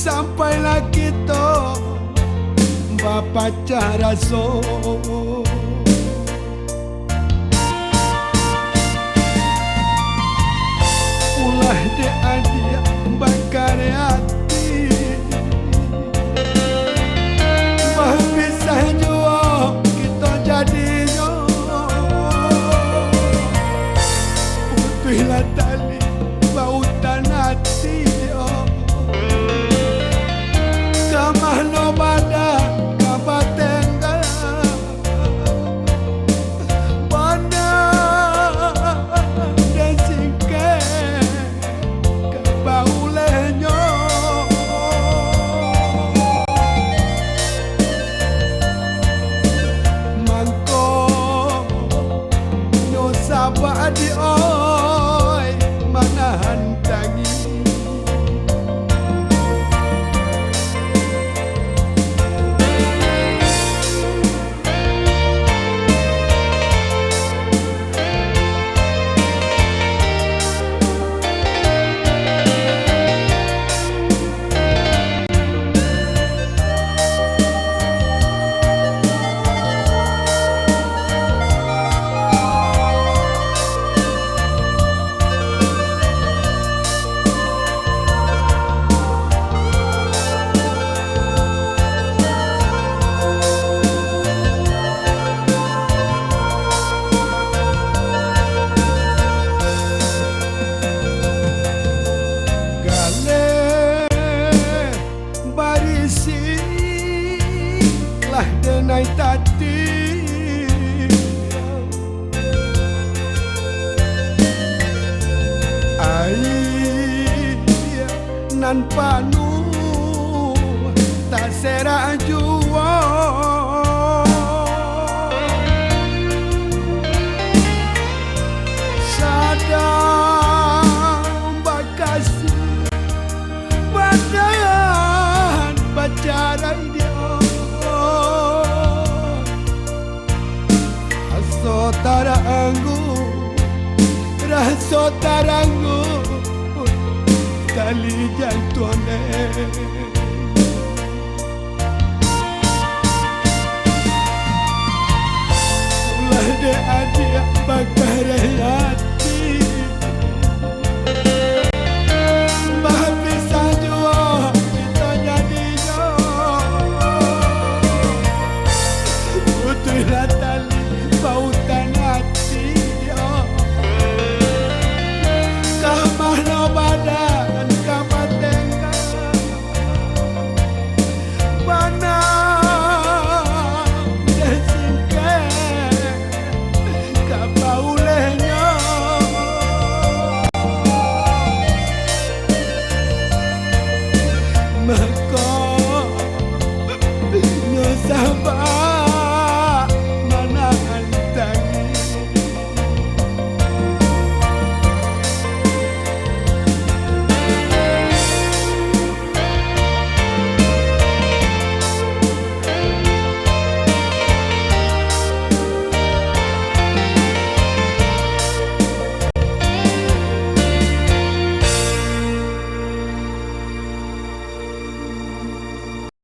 sampailah kita bapacar raso. Ulah dia bakar hati, bah pisah jua kita jadinya. Putuslah tali bautan hati, kamah no badan kabat tengah badan dan singkeh kebaulenya. Mangko nyo sabak di oi manahan tangi. Lah denai tati ai nan panu tak serak jua. Sadang bakasi badan pacaran dia. Raso taranggu kali jantone. Ulah de adia bakar hati, bah pisah jua kita jadinya. Putuslah tali bautan hati, kamah no badan kabat tengah banang dan singkeh kabaulenya. Mak